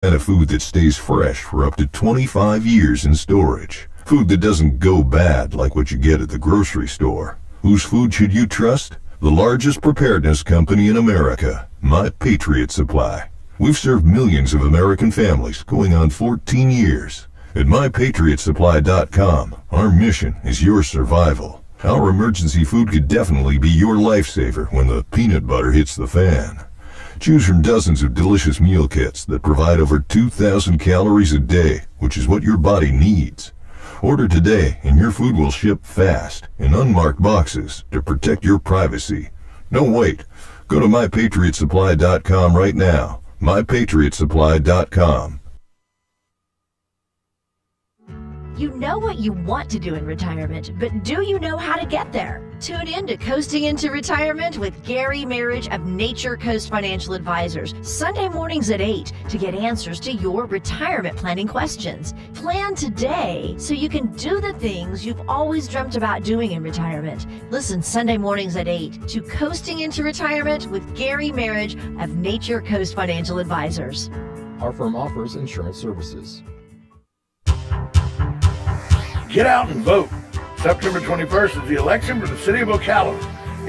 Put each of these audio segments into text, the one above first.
And a food that stays fresh for up to 25 years in storage. Food that doesn't go bad like what you get at the grocery store. Whose food should you trust? The largest preparedness company in America, My Patriot Supply. We've served millions of American families going on 14 years. At MyPatriotSupply.com, our mission is your survival. Our emergency food could definitely be your lifesaver when the peanut butter hits the fan. Choose from dozens of delicious meal kits that provide over 2,000 calories a day, which is what your body needs. Order today and your food will ship fast in unmarked boxes to protect your privacy. Don't wait. Go to MyPatriotSupply.com right now. MyPatriotSupply.com. You know what you want to do in retirement, but do you know how to get there? Tune in to Coasting into Retirement with Gary Marriage of Nature Coast Financial Advisors, Sunday mornings at 8 to get answers to your retirement planning questions. Plan today so you can do the things you've always dreamt about doing in retirement. Listen Sunday mornings at 8 to Coasting into Retirement with Gary Marriage of Nature Coast Financial Advisors. Our firm offers insurance services. Get out and vote. September 21st is the election for the city of Ocala.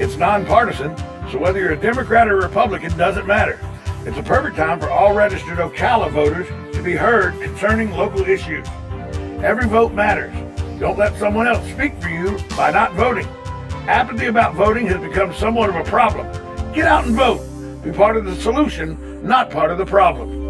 It's nonpartisan, so whether you're a Democrat or Republican doesn't matter. It's a perfect time for all registered Ocala voters to be heard concerning local issues. Every vote matters. Don't let someone else speak for you by not voting. Apathy about voting has become somewhat of a problem. Get out and vote. Be part of the solution, not part of the problem.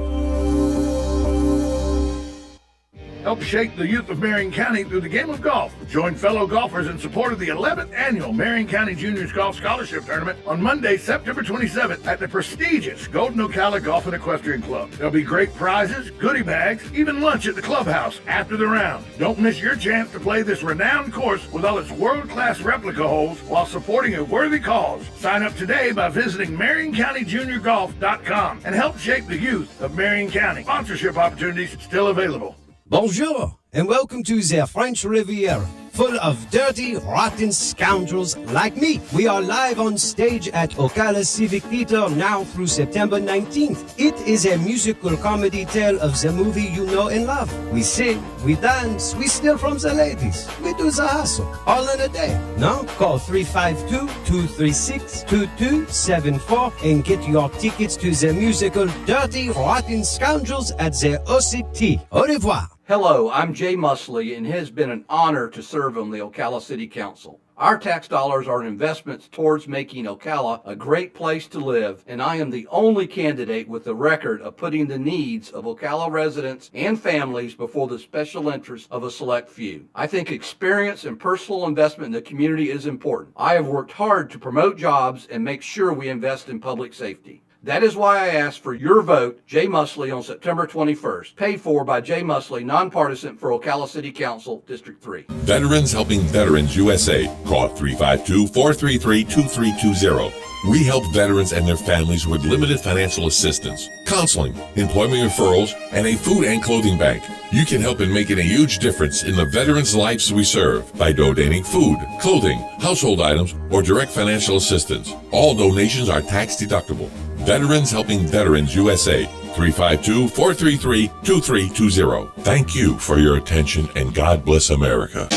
Help shape the youth of Marion County through the game of golf. Join fellow golfers in support of the 11th annual Marion County Juniors Golf Scholarship Tournament on Monday, September 27th at the prestigious Golden Ocala Golf and Equestrian Club. There'll be great prizes, goodie bags, even lunch at the clubhouse after the round. Don't miss your chance to play this renowned course with all its world-class replica holes while supporting a worthy cause. Sign up today by visiting MarionCountyJuniorGolf.com and help shape the youth of Marion County. Sponsorship opportunities still available. Bonjour, and welcome to the French Riviera, full of dirty, rotten scoundrels like me. We are live on stage at Ocala Civic Theater now through September 19th. It is a musical comedy tale of the movie you know and love. We sing, we dance, we steal from the ladies. We do the hustle, all in a day. Now, call 352-236-2274 and get your tickets to the musical Dirty, Rotten Scoundrels at the OCT. Au revoir. Hello, I'm Jay Musley, and it has been an honor to serve on the Ocala City Council. Our tax dollars are investments towards making Ocala a great place to live, and I am the only candidate with the record of putting the needs of Ocala residents and families before the special interests of a select few. I think experience and personal investment in the community is important. I have worked hard to promote jobs and make sure we invest in public safety. That is why I asked for your vote, Jay Musley, on September 21st. Paid for by Jay Musley, nonpartisan for Ocala City Council, District 3. Veterans Helping Veterans USA. Call 352-433-2320. We help veterans and their families with limited financial assistance, counseling, employment referrals, and a food and clothing bank. You can help in making a huge difference in the veterans' lives we serve by donating food, clothing, household items, or direct financial assistance. All donations are tax deductible. Veterans Helping Veterans USA, 352-433-2320. Thank you for your attention, and God bless America.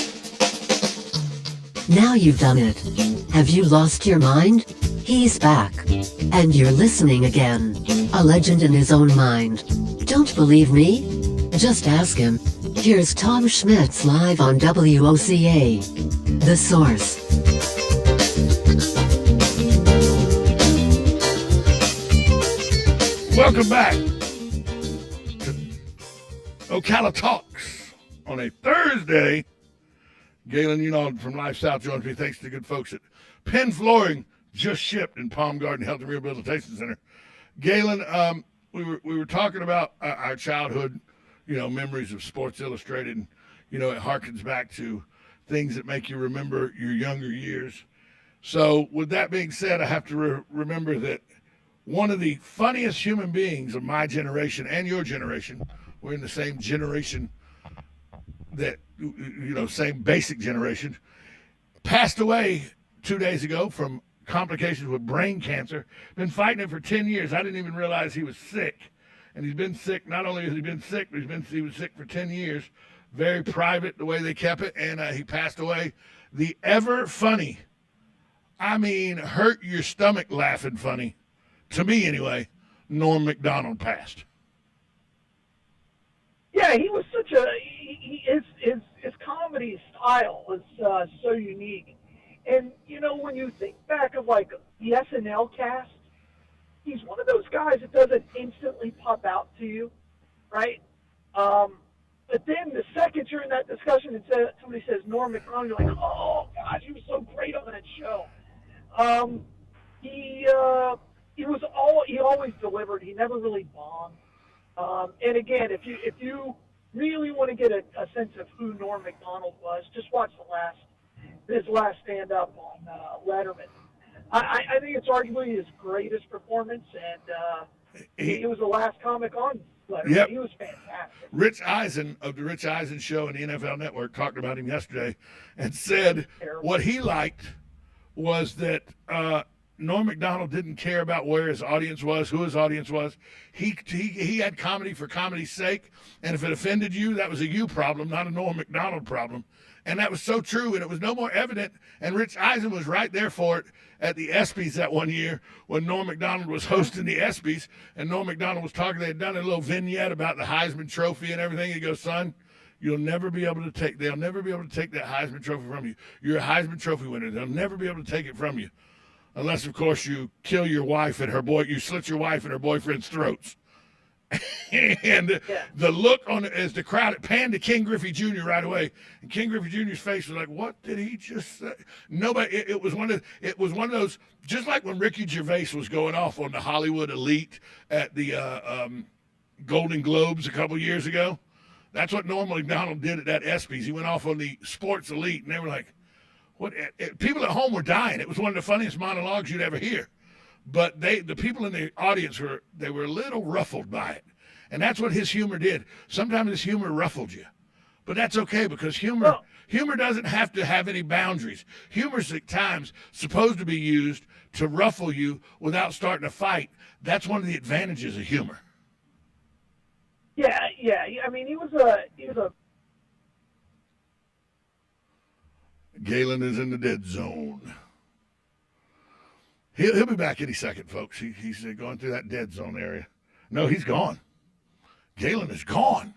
Now you've done it. Have you lost your mind? He's back. And you're listening again. A legend in his own mind. Don't believe me? Just ask him. Here's Tom Schmitz live on WOCA. The Source. Welcome back to Ocala Talks on a Thursday. Galen Unald from Life South joins me. Thanks to the good folks at Penn Flooring, just shipped in Palm Garden Health and Rehabilitation Center. Galen, we were talking about our childhood, memories of Sports Illustrated. And, it harkens back to things that make you remember your younger years. So with that being said, I have to remember that one of the funniest human beings of my generation and your generation, we're in the same generation that, same basic generation, passed away 2 days ago from complications with brain cancer. Been fighting it for 10 years. I didn't even realize he was sick. and he's been sick. Not only has he been sick, but he was sick for 10 years. Very private, the way they kept it, and he passed away. The ever funny, I mean, hurt your stomach laughing funny, to me anyway, Norm Macdonald passed. Yeah, he was such his comedy style was so unique. And, you know, when you think back of, like, the SNL cast, he's one of those guys that doesn't instantly pop out to you, right? But then the second you're in that discussion and somebody says Norm Macdonald, you're like, oh, God, he was so great on that show. He always delivered. He never really bombed. And again, if you really want to get a sense of who Norm Macdonald was, just watch his last stand up on Letterman. I think it's arguably his greatest performance, and he was the last comic on Letterman. Yep. He was fantastic. Rich Eisen of the Rich Eisen Show and the NFL Network talked about him yesterday and said what he liked was that Norm Macdonald didn't care about where his audience was, who his audience was. He had comedy for comedy's sake, and if it offended you, that was a you problem, not a Norm Macdonald problem. And that was so true, and it was no more evident. And Rich Eisen was right there for it at the ESPYs that one year when Norm Macdonald was hosting the ESPYs, and Norm Macdonald was talking. They had done a little vignette about the Heisman Trophy and everything. He goes, son, they'll never be able to take that Heisman Trophy from you. You're a Heisman Trophy winner. They'll never be able to take it from you. Unless, of course, you kill your wife and you slit your wife and her boyfriend's throats. And the look on as the crowd panned to King Griffey Jr. right away, and King Griffey Jr.'s face was like, "What did he just say?" Nobody. It was one of those. Just like when Ricky Gervais was going off on the Hollywood elite at the Golden Globes a couple years ago. That's what Norm Macdonald did at that ESPYs. He went off on the sports elite, and they were like, "What?" People at home were dying. It was one of the funniest monologues you'd ever hear. But the people in the audience were a little ruffled by it. And that's what his humor did. Sometimes his humor ruffled you. But that's okay, because humor doesn't have to have any boundaries. Humor's at times supposed to be used to ruffle you without starting a fight. That's one of the advantages of humor. Yeah. I mean, he was a Galen is in the dead zone. He'll be back any second, folks. He's going through that dead zone area. No, he's gone. Galen is gone.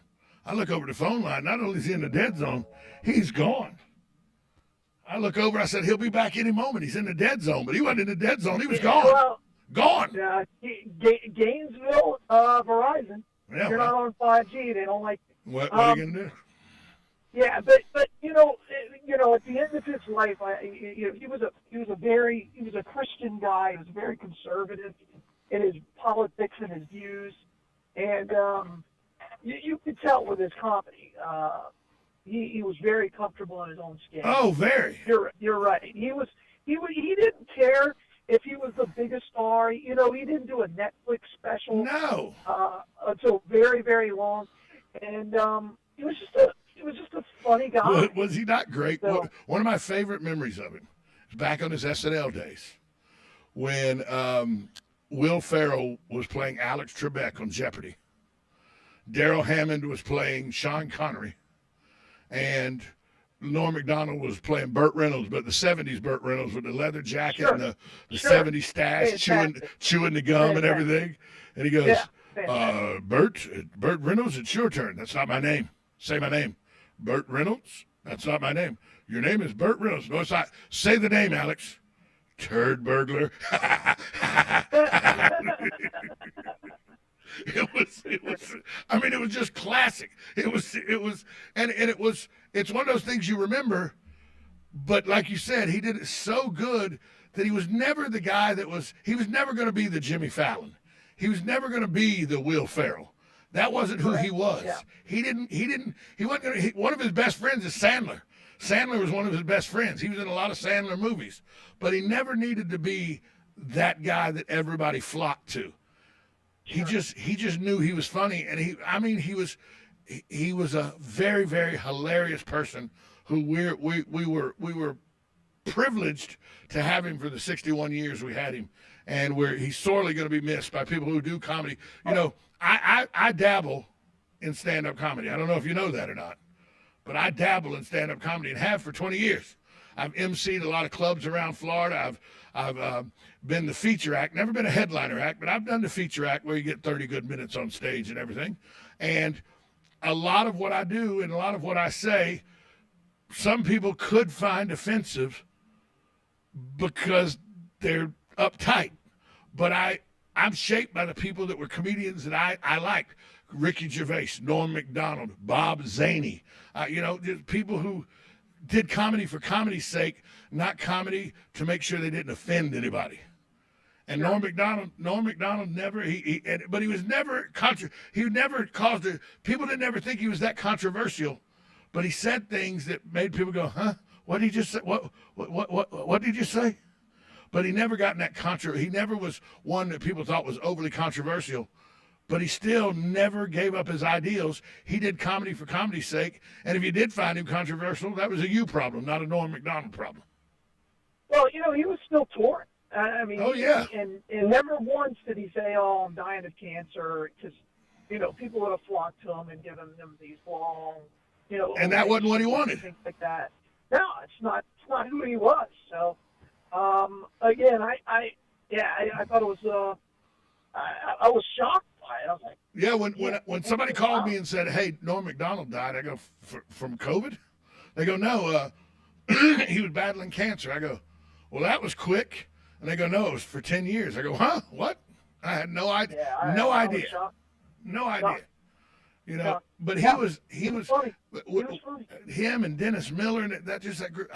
I look over the phone line. Not only is he in the dead zone, he's gone. I look over. I said, he'll be back any moment. He's in the dead zone, but he wasn't in the dead zone. He was gone. Well, gone. Gainesville, Verizon. Yeah, You're not on 5G. They don't like. What are you gonna do? Yeah, but you know, at the end of his life, he was a Christian guy. He was very conservative in his politics and his views, and you could tell with his comedy. He was very comfortable in his own skin. Oh, very. You're right. He didn't care if he was the biggest star. You know, he didn't do a Netflix special. No. Until very, very long, and he was just a funny guy. Was he not great? So, one of my favorite memories of him is back on his SNL days when Will Ferrell was playing Alex Trebek on Jeopardy. Daryl Hammond was playing Sean Connery, and Norm Macdonald was playing Burt Reynolds, but the 70s Burt Reynolds with the leather jacket and the 70s stash, chewing the gum and everything. And he goes, Burt Reynolds, it's your turn. That's not my name. Say my name. Burt Reynolds? That's not my name. Your name is Burt Reynolds. No, it's not. Say the name, Alex. Turd burglar. It was, I mean, it was just classic. It's one of those things you remember, but like you said, he did it so good that he was never the guy he was never going to be the Jimmy Fallon. He was never going to be the Will Ferrell. That wasn't who he was. Yeah. He wasn't going to, one of his best friends is Sandler. Sandler was one of his best friends. He was in a lot of Sandler movies, but he never needed to be that guy that everybody flocked to. He just knew he was funny, and he was a very, very hilarious person who we were privileged to have him for the 61 years we had him, and he's sorely going to be missed by people who do comedy. You know, I dabble in stand-up comedy. I don't know if you know that or not, but I dabble in stand-up comedy and have for 20 years. I've emceed a lot of clubs around Florida. I've been the feature act, never been a headliner act, but I've done the feature act where you get 30 good minutes on stage and everything. And a lot of what I do and a lot of what I say, some people could find offensive because they're uptight. But I'm shaped by the people that were comedians that I liked. Ricky Gervais, Norm Macdonald, Bob Zaney, just people who did comedy for comedy's sake, not comedy to make sure they didn't offend anybody. And Norm Macdonald never, but he was never he never caused it. People didn't ever think he was that controversial, but he said things that made people go, huh? What did he just say? What did you say? But he never got in that he never was one that people thought was overly controversial, but he still never gave up his ideals. He did comedy for comedy's sake, and if you did find him controversial, that was a you problem, not a Norm Macdonald problem. Well, he was still touring. I mean, oh yeah, and never once did he say, "Oh, I'm dying of cancer," because people would have flocked to him and given him these long, and that wasn't what he wanted. Things like that. No, it's not who he was. So, again, I thought it was, I was shocked by it. I was like, yeah, when somebody called me and said, "Hey, Norm Macdonald died," I go, "From COVID?" They go, "No, he was battling cancer." I go, "Well, that was quick." And they go, "No, it was for 10 years. I go, "Huh? What?" I had no idea. Yeah, no I idea. No idea. Shocked. But he was funny. Him and Dennis Miller and that group.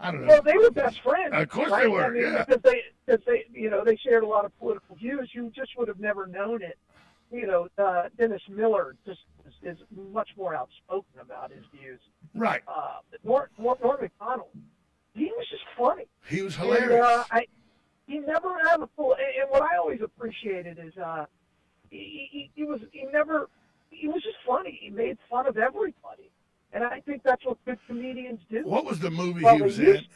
I don't know. Well, they were best friends. Of course right? they were. I mean, yeah. Because they they shared a lot of political views. You just would have never known it. Dennis Miller just is much more outspoken about his views. Right. Norm Macdonald, he was just funny. He was hilarious. And, he never had a full. And what I always appreciated is he was just funny. He made fun of everybody, and I think that's what good comedians do. What was the movie well, he was in?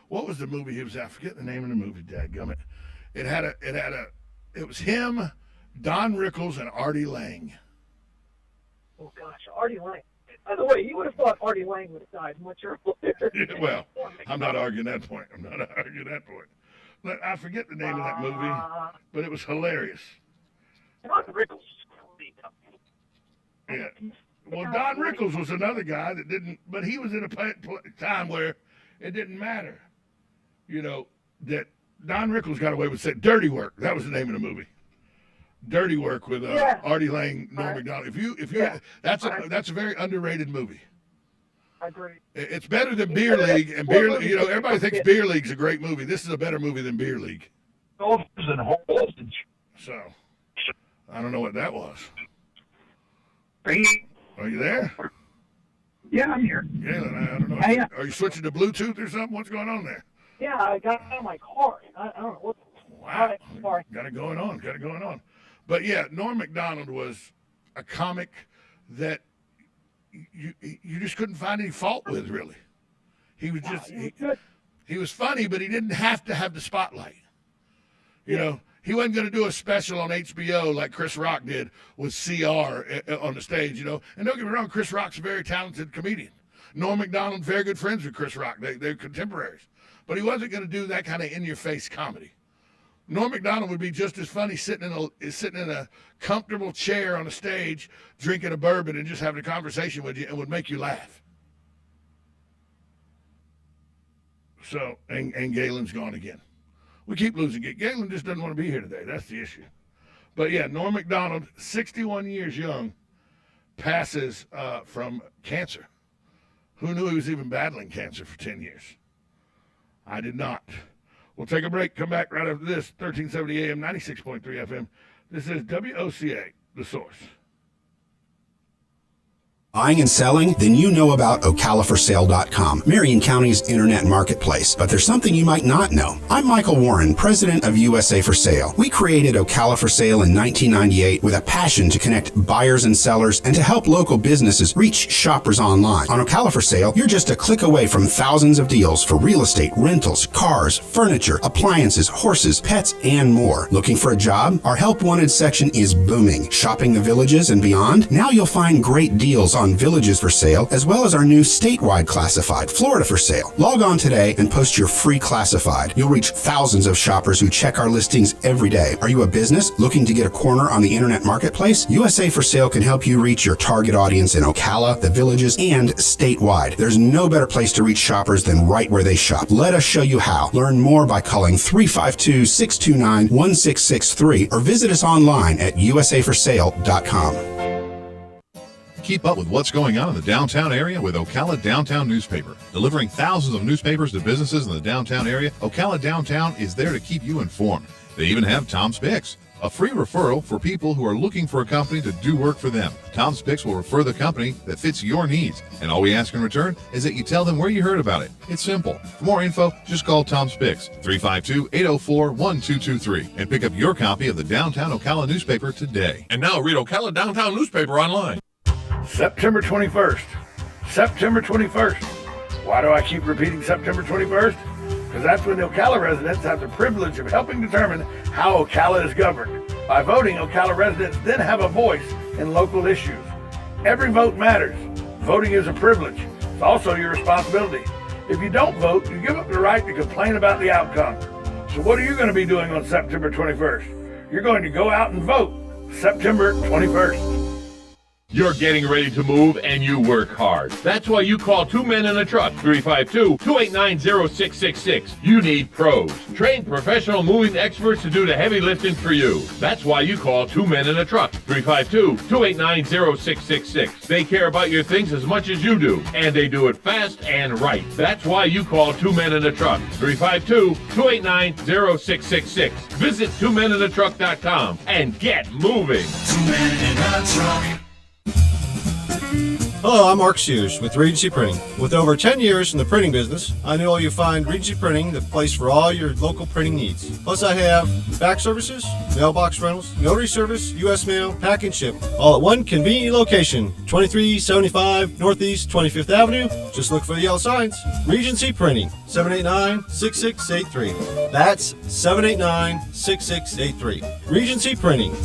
What was the movie he was in? I forget the name of the movie. Dadgummit. It was him, Don Rickles, and Artie Lang. Oh gosh, Artie Lang. By the way, you would have thought Artie Lang would have died much earlier. Well, I'm not arguing that point. I forget the name of that movie, but it was hilarious. Don Rickles is great. Yeah. Well, Don Rickles was another guy that didn't, but he was in a time where it didn't matter. That Don Rickles got away with saying Dirty Work. That was the name of the movie. Dirty Work with Artie Lang, Norm Macdonald. That's a very underrated movie. I agree. It's better than Beer League, and everybody thinks Beer League's a great movie. This is a better movie than Beer League. So, I don't know what that was. Are you there? Yeah, I'm here. Galen, I don't know. Are you switching to Bluetooth or something? What's going on there? Yeah, I got out of my car. I don't know what. Wow. Sorry. Got it going on. But yeah, Norm Macdonald was a comic that you just couldn't find any fault with, really. He was just he was funny, but he didn't have to have the spotlight. He wasn't going to do a special on HBO like Chris Rock did with CR on the stage, And don't get me wrong, Chris Rock's a very talented comedian. Norm Macdonald, very good friends with Chris Rock. They're contemporaries. But he wasn't going to do that kind of in-your-face comedy. Norm Macdonald would be just as funny sitting in a comfortable chair on a stage, drinking a bourbon and just having a conversation with you, and would make you laugh. So, and Galen's gone again. We keep losing it. Galen just doesn't want to be here today. That's the issue. But yeah, Norm Macdonald, 61 years young, passes from cancer. Who knew he was even battling cancer for 10 years? I did not. We'll take a break, come back right after this, 1370 AM, 96.3 FM. This is WOCA, The Source. Buying and selling? Then you know about OcalaForSale.com, Marion County's internet marketplace. But there's something you might not know. I'm Michael Warren, president of USA for Sale. We created Ocala for Sale in 1998 with a passion to connect buyers and sellers and to help local businesses reach shoppers online. On Ocala for Sale, you're just a click away from thousands of deals for real estate, rentals, cars, furniture, appliances, horses, pets, and more. Looking for a job? Our Help Wanted section is booming. Shopping the villages and beyond? Now you'll find great deals on villages for sale, as well as our new statewide classified, Florida for Sale. Log on today and post your free classified. You'll reach thousands of shoppers who check our listings every day. Are you a business looking to get a corner on the internet marketplace? USA for Sale can help you reach your target audience in Ocala, the villages, and statewide. There's no better place to reach shoppers than right where they shop. Let us show you how. Learn more by calling 352-629-1663 or visit us online at usaforsale.com. Keep up with what's going on in the downtown area with Ocala Downtown Newspaper. Delivering thousands of newspapers to businesses in the downtown area, Ocala Downtown is there to keep you informed. They even have Tom's Picks, a free referral for people who are looking for a company to do work for them. Tom's Picks will refer the company that fits your needs, and all we ask in return is that you tell them where you heard about it. It's simple. For more info, just call Tom's Picks, 352-804-1223, and pick up your copy of the Downtown Ocala newspaper today. And now read Ocala Downtown Newspaper online. September 21st. September 21st. Why do I keep repeating September 21st? Because that's when the Ocala residents have the privilege of helping determine how Ocala is governed. By voting, Ocala residents then have a voice in local issues. Every vote matters. Voting is a privilege. It's also your responsibility. If you don't vote, you give up the right to complain about the outcome. So what are you going to be doing on September 21st? You're going to go out and vote September 21st. You're getting ready to move and you work hard. That's why you call Two Men in a Truck, 352-289-0666. You need pros. Trained professional moving experts to do the heavy lifting for you. That's why you call Two Men in a Truck, 352-289-0666. They care about your things as much as you do, and they do it fast and right. That's why you call Two Men in a Truck, 352-289-0666. Visit twomeninatruck.com and get moving. Two Men in a Truck. Hello, I'm Mark Sears with Regency Printing. With over 10 years in the printing business, I know you'll find Regency Printing the place for all your local printing needs. Plus, I have fax services, mailbox rentals, notary service, U.S. mail, pack and ship, all at one convenient location, 2375 Northeast 25th Avenue. Just look for the yellow signs. Regency Printing, 789-6683. That's 789-6683. Regency Printing.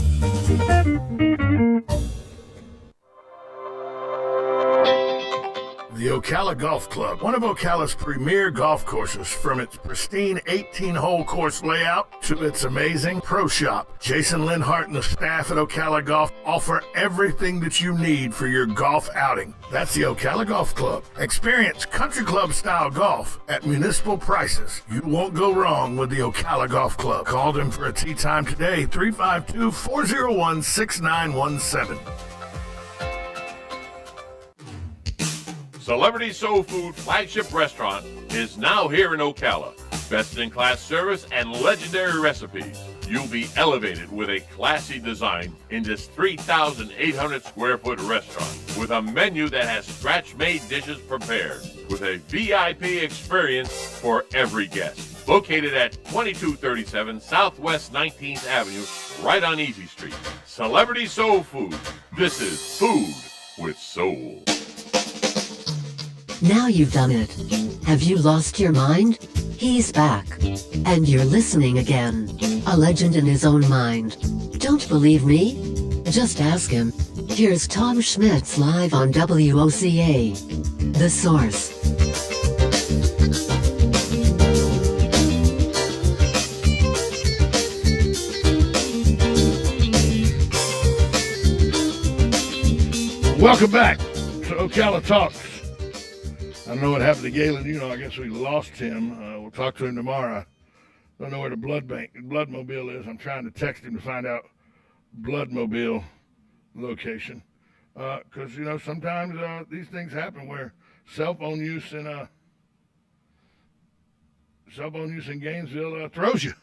The Ocala Golf Club, one of Ocala's premier golf courses, from its pristine 18-hole course layout to its amazing pro shop. Jason Linhart and the staff at Ocala Golf offer everything that you need for your golf outing. That's the Ocala Golf Club. Experience country club style golf at municipal prices. You won't go wrong with the Ocala Golf Club. Call them for a tee time today, 352-401-6917. Celebrity Soul Food flagship restaurant is now here in Ocala. Best-in-class service and legendary recipes. You'll be elevated with a classy design in this 3,800 square foot restaurant with a menu that has scratch-made dishes prepared with a VIP experience for every guest. Located at 2237 Southwest 19th Avenue, right on Easy Street. Celebrity Soul Food. This is food with soul. Now you've done it. Have you lost your mind? He's back. And you're listening again. A legend in his own mind. Don't believe me? Just ask him. Here's Tom Schmitz live on WOCA. The Source. Welcome back to Ocala Talks. I don't know what happened to Galen. I guess we lost him. We'll talk to him tomorrow. I don't know where the bloodmobile is. I'm trying to text him to find out bloodmobile location. Because, sometimes these things happen where cell phone use in Gainesville throws you.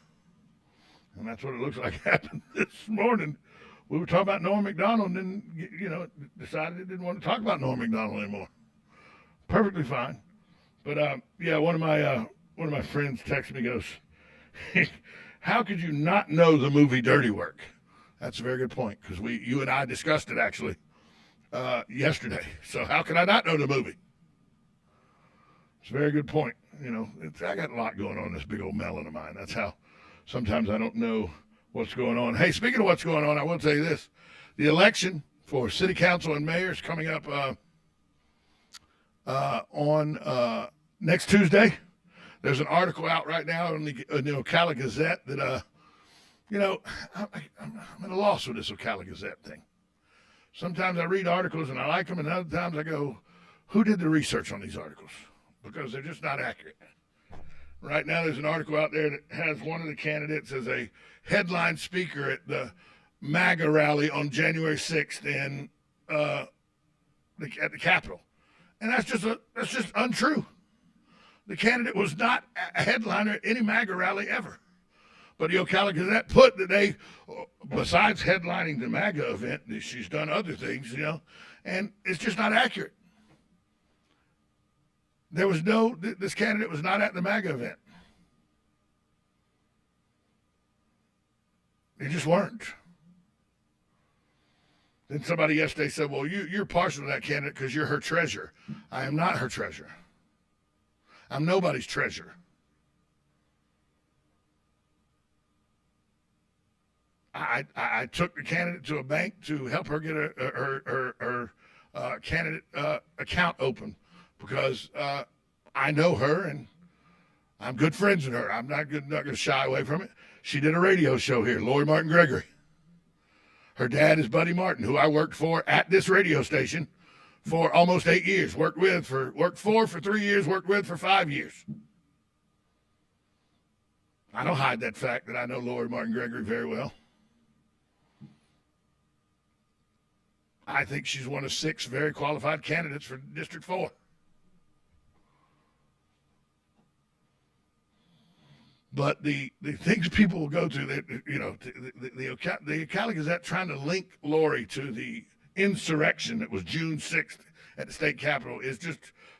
And that's what it looks like happened this morning we were talking about Norm Macdonald and then, decided it didn't want to talk about Norm Macdonald anymore. Perfectly fine. But, one of my friends texted me, goes, how could you not know the movie Dirty Work? That's a very good point, because you and I discussed it, actually, yesterday. So how can I not know the movie? It's a very good point. I got a lot going on in this big old melon of mine. That's how sometimes I don't know what's going on. Hey, speaking of what's going on, I will tell you this. The election for city council and mayor is coming up on next Tuesday. There's an article out right now in the Ocala Gazette that, I'm at a loss with this Ocala Gazette thing. Sometimes I read articles and I like them, and other times I go, who did the research on these articles? Because they're just not accurate. Right now there's an article out there that has one of the candidates as a headline speaker at the MAGA rally on January 6th at the Capitol. And that's just untrue. The candidate was not a headliner at any MAGA rally ever. But the Ocala Gazette put that besides headlining the MAGA event, she's done other things, and it's just not accurate. This candidate was not at the MAGA event. They just weren't. Then somebody yesterday said, well, you're partial to that candidate because you're her treasurer. I am not her treasurer. I'm nobody's treasurer. I took the candidate to a bank to help her get her candidate account open because I know her and I'm good friends with her. I'm not going to shy away from it. She did a radio show here, Lori Martin Gregory. Her dad is Buddy Martin, who I worked for at this radio station for almost 8 years. Worked for 3 years, worked with for 5 years. I don't hide that fact that I know Lori Martin Gregory very well. I think she's one of 6 very qualified candidates for District 4. But the things people will go to, the Ocala Gazette trying to link Lori to the insurrection that was June 6th at the state capitol is just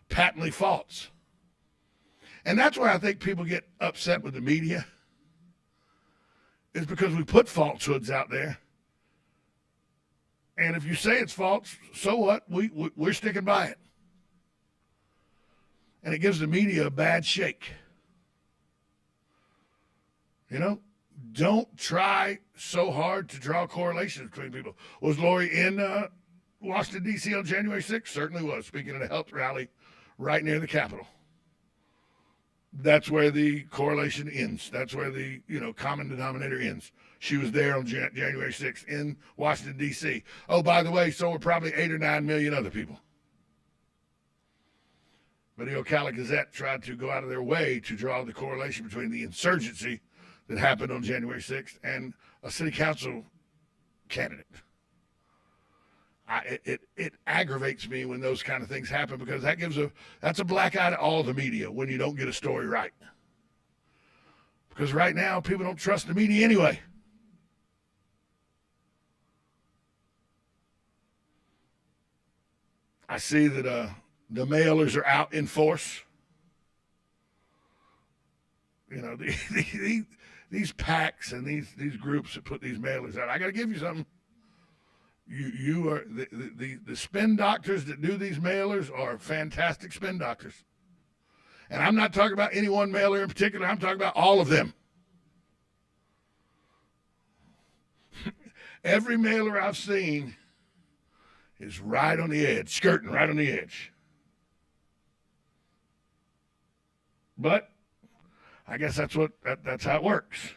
patently false. And that's why I think people get upset with the media, is because we put falsehoods out there. And if you say it's false, so what? We're sticking by it. And it gives the media a bad shake. Don't try so hard to draw correlations between people. Was Lori in Washington, D.C. on January 6th? Certainly was, speaking at a health rally right near the Capitol. That's where the correlation ends. That's where the common denominator ends. She was there on January 6th in Washington, D.C. Oh, by the way, so were probably 8 or 9 million other people. But the Ocala Gazette tried to go out of their way to draw the correlation between the insurgency that happened on January 6th and a city council candidate. It aggravates me when those kind of things happen, because that's a black eye to all the media when you don't get a story right. Because right now, people don't trust the media anyway. I see that the mailers are out in force. These PACs and these groups that put these mailers out. I got to give you something. You are the spin doctors that do these mailers are fantastic spin doctors. And I'm not talking about any one mailer in particular. I'm talking about all of them. Every mailer I've seen is right on the edge, skirting right on the edge. But I guess that's how it works.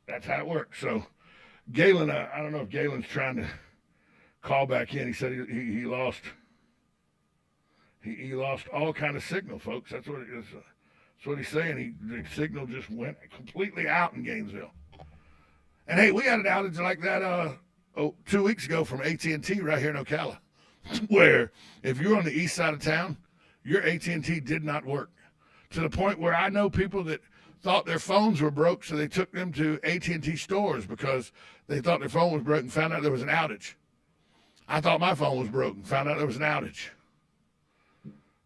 That's how it works. So Galen, I don't know if Galen's trying to call back in. He said he lost all kind of signal, folks. That's what it is. That's what he's saying. The signal just went completely out in Gainesville. And hey, we had an outage like that 2 weeks ago from AT&T right here in Ocala, where if you're on the east side of town, your AT&T did not work, to the point where I know people that thought their phones were broke, so they took them to AT&T stores because they thought their phone was broke and found out there was an outage. I thought my phone was broken, found out there was an outage.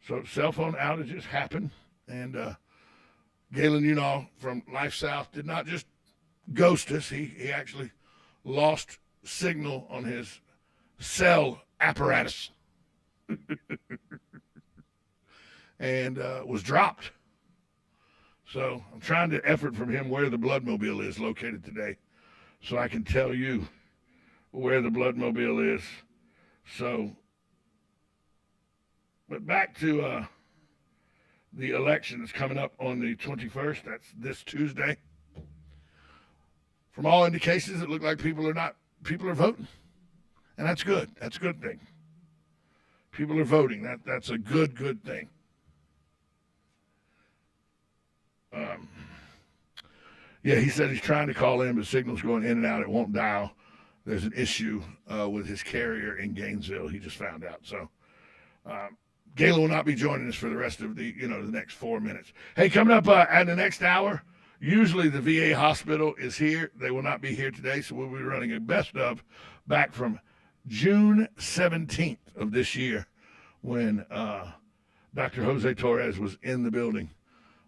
So cell phone outages happen, and Galen Unal from Life South did not just ghost us. He actually lost signal on his cell apparatus and was dropped. So I'm trying to effort from him where the Bloodmobile is located today so I can tell you where the Bloodmobile is. So, but back to the election that's coming up on the 21st. That's this Tuesday. From all indications, it looks like people are voting. And that's good. That's a good thing. People are voting. That's a good thing. Yeah, he said he's trying to call in, but signal's going in and out. It won't dial. There's an issue with his carrier in Gainesville. He just found out. So Galen will not be joining us for the rest of the next 4 minutes. Hey, coming up at the next hour, usually the VA hospital is here. They will not be here today, so we'll be running a best of back from June 17th of this year when Dr. Jose Torres was in the building.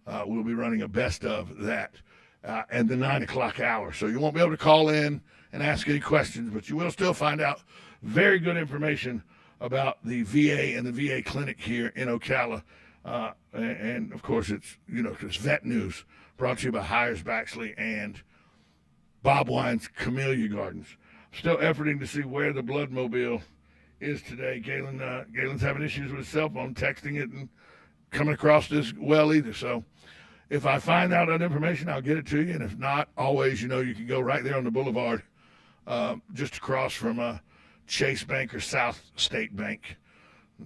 We'll be running a best of that and the 9 o'clock hour. So you won't be able to call in and ask any questions, but you will still find out very good information about the VA and the VA clinic here in Ocala. And of course, it's vet news brought to you by Hires Baxley and Bob Wine's Camellia Gardens. Still efforting to see where the Bloodmobile is today. Galen's having issues with his cell phone, texting it and coming across this well either. So if I find out that information, I'll get it to you. And if not, always, you can go right there on the boulevard, just across from Chase Bank or South State Bank.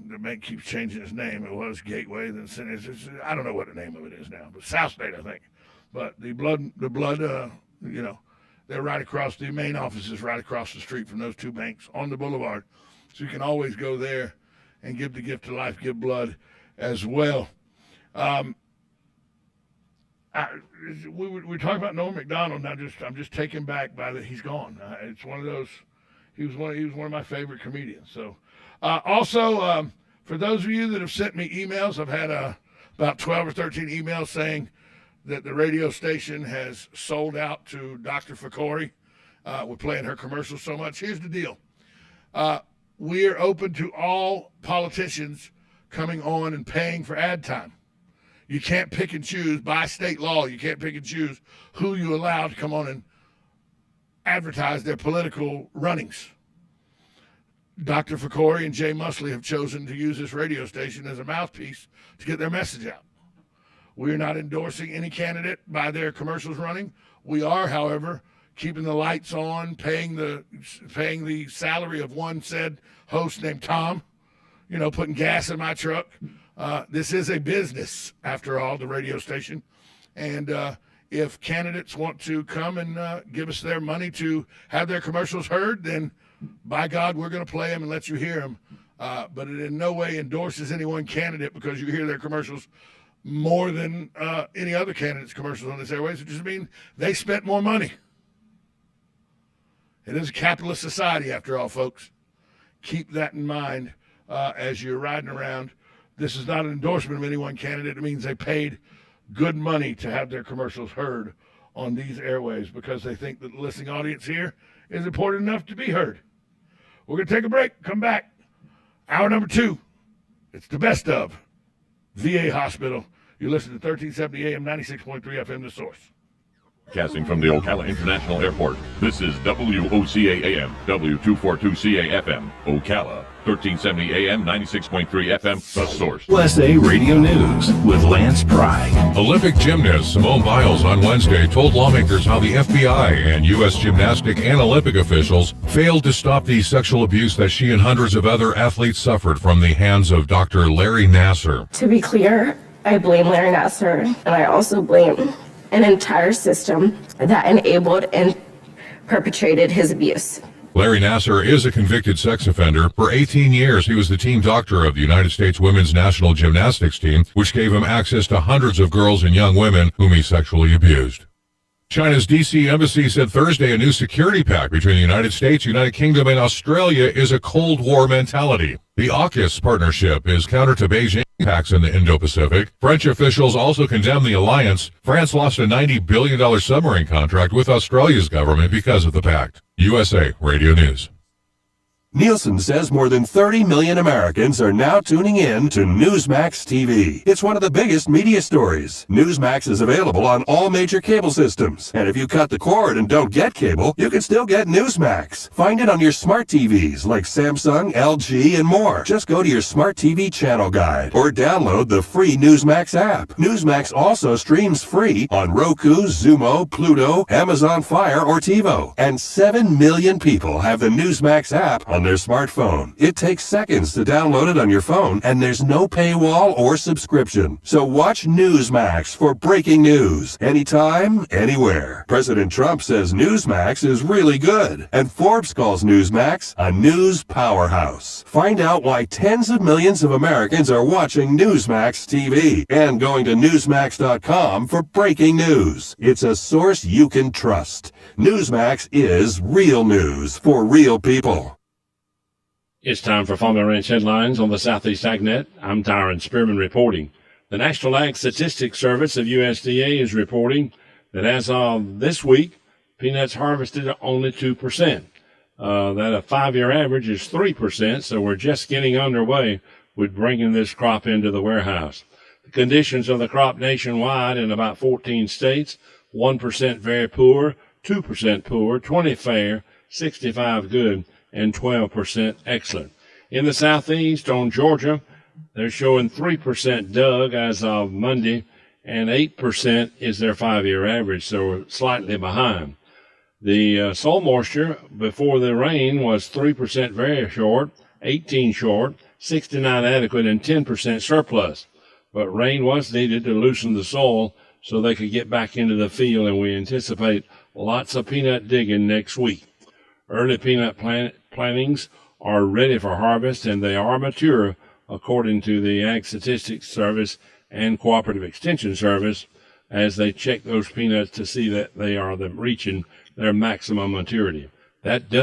The bank keeps changing its name. It was Gateway, then I don't know what the name of it is now, but South State, I think. But the blood, they're right across, the main office is right across the street from those two banks on the boulevard. So you can always go there and give the gift of life, give blood as well. We talked about Noah McDonald. I'm just taken back by that he's gone. It's one of those. He was one of my favorite comedians. So, also for those of you that have sent me emails, I've had about 12 or 13 emails saying that the radio station has sold out to Dr. Fakori. We're playing her commercials so much. Here's the deal. We are open to all politicians coming on and paying for ad time. You can't pick and choose by state law. You can't pick and choose who you allow to come on and advertise their political runnings. Dr. Fakori and Jay Musley have chosen to use this radio station as a mouthpiece to get their message out. We're not endorsing any candidate by their commercials running. We are, however, keeping the lights on, paying the salary of one said host named Tom, putting gas in my truck. This is a business, after all, the radio station. And if candidates want to come and give us their money to have their commercials heard, then by God, we're going to play them and let you hear them. But it in no way endorses any one candidate because you hear their commercials more than any other candidate's commercials on this airways. It just means they spent more money. It is a capitalist society, after all, folks. Keep that in mind as you're riding around. This is not an endorsement of any one candidate. It means they paid good money to have their commercials heard on these airways because they think that the listening audience here is important enough to be heard. We're going to take a break, come back. Hour number 2. It's the best of VA Hospital. You listen to 1370 AM, 96.3 FM, The Source. Casting from the Ocala International Airport, this is WOCA AM, W242CA FM, Ocala, 1370 AM, 96.3 FM, The Source. USA Radio News with Lance Pry. Olympic gymnast Simone Biles on Wednesday told lawmakers how the FBI and U.S. gymnastic and Olympic officials failed to stop the sexual abuse that she and hundreds of other athletes suffered from the hands of Dr. Larry Nassar. To be clear, I blame Larry Nassar, and I also blame an entire system that enabled and perpetrated his abuse. Larry Nasser is a convicted sex offender. For 18 years, he was the team doctor of the United States women's national gymnastics team, which gave him access to hundreds of girls and young women whom he sexually abused. China's D.C. embassy said Thursday a new security pact between the United States, United Kingdom, and Australia is a Cold War mentality. The AUKUS partnership is counter to Beijing pacts in the Indo-Pacific. French officials also condemned the alliance. France lost a $90 billion submarine contract with Australia's government because of the pact. USA Radio News. Nielsen says more than 30 million Americans are now tuning in to Newsmax TV. It's one of the biggest media stories. Newsmax is available on all major cable systems. And if you cut the cord and don't get cable, you can still get Newsmax. Find it on your smart TVs like Samsung, LG, and more. Just go to your smart TV channel guide or download the free Newsmax app. Newsmax also streams free on Roku, Zumo, Pluto, Amazon Fire, or TiVo. And 7 million people have the Newsmax app on their smartphone. It takes seconds to download it on your phone, and there's no paywall or subscription. So watch Newsmax for breaking news, anytime, anywhere. President Trump says Newsmax is really good, and Forbes calls Newsmax a news powerhouse. Find out why tens of millions of Americans are watching Newsmax TV and going to Newsmax.com for breaking news. It's a source you can trust. Newsmax is real news for real people. It's time for Farm and Ranch headlines on the Southeast AgNet. I'm Tyron Spearman reporting. The National Ag Statistics Service of USDA is reporting that as of this week, peanuts harvested only 2%. That a 5-year average is 3%, so we're just getting underway with bringing this crop into the warehouse. The conditions of the crop nationwide in about 14 states, 1% very poor, 2% poor, 20 fair, 65 good, and 12% excellent. In the southeast, on Georgia, they're showing 3% dug as of Monday, and 8% is their 5-year average, so we're slightly behind. The soil moisture before the rain was 3% very short, 18 short, 69 adequate, and 10% surplus. But rain was needed to loosen the soil so they could get back into the field, and we anticipate lots of peanut digging next week. Early peanut plantings are ready for harvest, and they are mature according to the Ag Statistics Service and Cooperative Extension Service as they check those peanuts to see that they are reaching their maximum maturity. That does